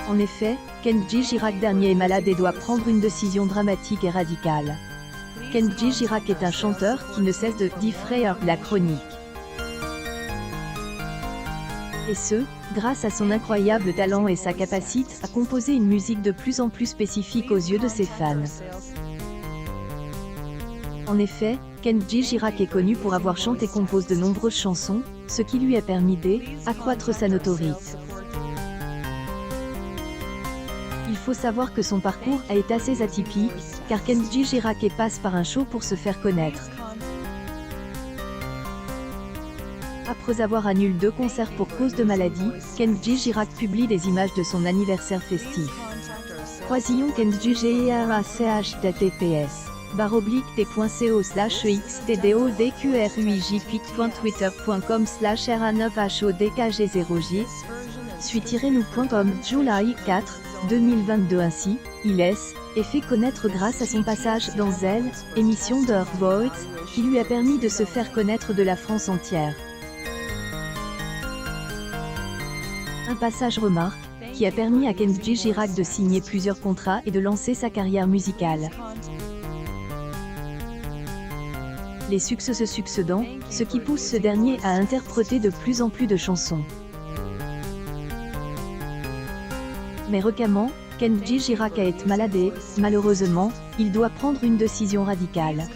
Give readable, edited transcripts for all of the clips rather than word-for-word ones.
En effet, Kenji Girac dernier est malade et doit prendre une décision dramatique et radicale. Kenji Girac est un chanteur qui ne cesse de défrayer la chronique. Et ce, grâce à son incroyable talent et sa capacité à composer une musique de plus en plus spécifique aux yeux de ses fans. En effet, Kenji Girac est connu pour avoir chanté et composé de nombreuses chansons, ce qui lui a permis d'accroître sa notoriété. Il faut savoir que son parcours a été assez atypique, car Kenji Girac passe par un show pour se faire connaître. Après avoir annulé 2 concerts pour cause de maladie, Kenji Girac publie des images de son anniversaire festif. Croisillon Kenji GIRACHTTPS://t.co/x-t-do-dqruij.twitter.com/ra9hodkg0j suis-nous.com July 4, 2022 ainsi, il est fait connaître grâce à son passage dans Elle, émission de Voice, qui lui a permis de se faire connaître de la France entière. Un passage remarque, qui a permis à Kenji Girac de signer plusieurs contrats et de lancer sa carrière musicale. Les succès se succédant, ce qui pousse ce dernier à interpréter de plus en plus de chansons. Mais récemment, Kenji Girac a été malade et, malheureusement, il doit prendre une décision radicale.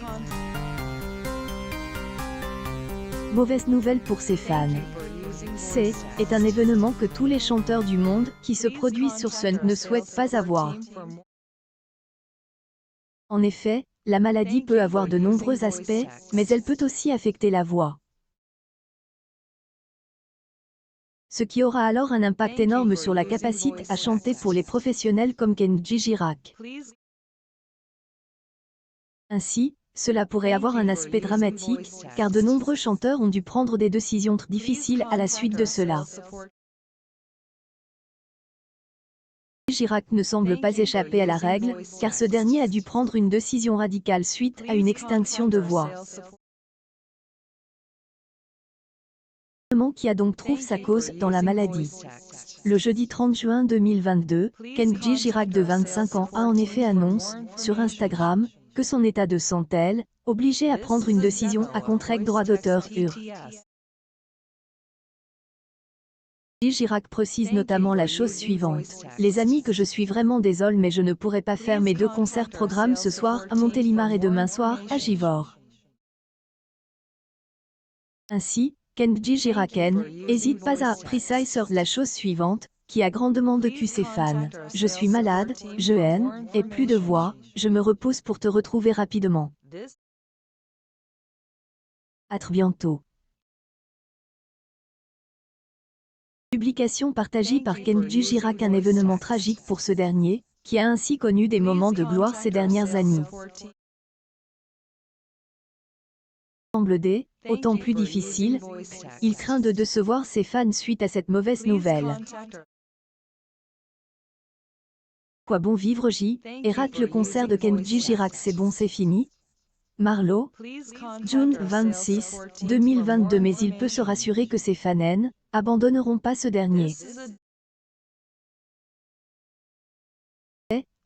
Mauvaise nouvelle pour ses fans. C'est un événement que tous les chanteurs du monde qui se produisent sur scène ne souhaitent pas avoir. En effet, la maladie peut avoir de nombreux aspects, mais elle peut aussi affecter la voix. Ce qui aura alors un impact énorme sur la capacité à chanter pour les professionnels comme Kenji Girac. Ainsi, cela pourrait avoir un aspect dramatique, car de nombreux chanteurs ont dû prendre des décisions très difficiles à la suite de cela. Girac ne semble pas échapper à la règle, car ce dernier a dû prendre une décision radicale suite à une extinction de voix. Qui a donc trouvé sa cause dans la maladie. Le jeudi 30 juin 2022, Kenji Girac de 25 ans a en effet annoncé, sur Instagram, que son état de santé obligeait à prendre une décision à contraire droit d'auteur Kenji Girac précise notamment la chose suivante. Les amis que je suis vraiment désolé mais je ne pourrai pas faire mes 2 concerts programmes ce soir à Montélimar et demain soir à Givors. Ainsi, Kenji Girac n'hésite pas à préciser sur la chose suivante, qui a grandement vécu ses fans. Je suis malade, je haine, et plus de voix, je me repose pour te retrouver rapidement. À très bientôt. Publication partagée par Kenji Girac, un événement tragique pour ce dernier, qui a ainsi connu des moments de gloire ces dernières années. Semble autant plus difficile, il craint de décevoir ses fans suite à cette mauvaise nouvelle. Quoi bon vivre et rate le concert de Kenji Girac, c'est bon c'est fini. Marlowe, June 26, 2022. Mais il peut se rassurer que ses fans n'abandonneront pas ce dernier.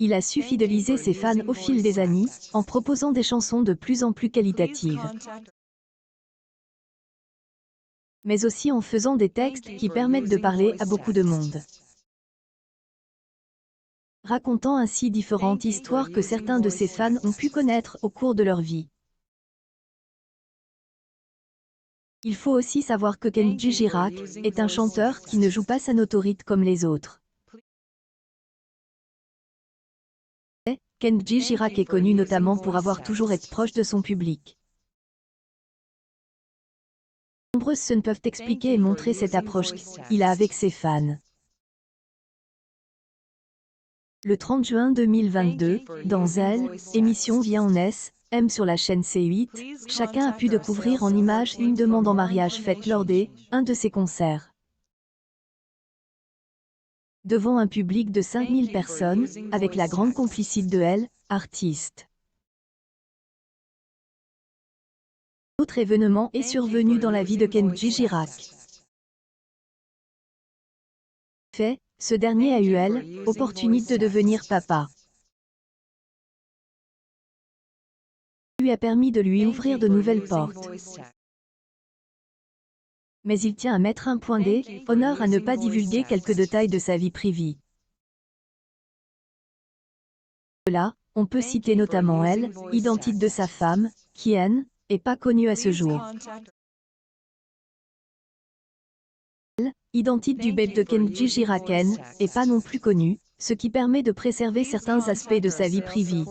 Il a su fidéliser ses fans au fil des années, en proposant des chansons de plus en plus qualitatives. Mais aussi en faisant des textes qui permettent de parler à beaucoup de monde. Racontant ainsi différentes histoires que certains de ses fans ont pu connaître au cours de leur vie. Il faut aussi savoir que Kenji Girac est un chanteur qui ne joue pas sa notoriété comme les autres. Kenji Girac est connu notamment pour avoir toujours été proche de son public. Nombreuses scènes peuvent expliquer et montrer cette approche qu'il a avec ses fans. Le 30 juin 2022, dans Elle, émission vient en M sur la chaîne C8, chacun a pu découvrir en images une demande en mariage faite lors un de ses concerts. Devant un public de 5000 personnes, avec la grande complicité de Elle, artiste. Autre événement est survenu dans la vie de Kenji Girac. Ce dernier a eu opportunité de devenir papa. Lui a permis de lui ouvrir de nouvelles portes. Mais il tient à mettre un point d'honneur à ne pas divulguer quelques détails de sa vie privée. Là, on peut citer notamment identité de sa femme, qui n'est pas connue à ce jour. Identité du bébé de Kenji Jiraken n'est pas non plus connue, ce qui permet de préserver certains aspects de sa vie privée.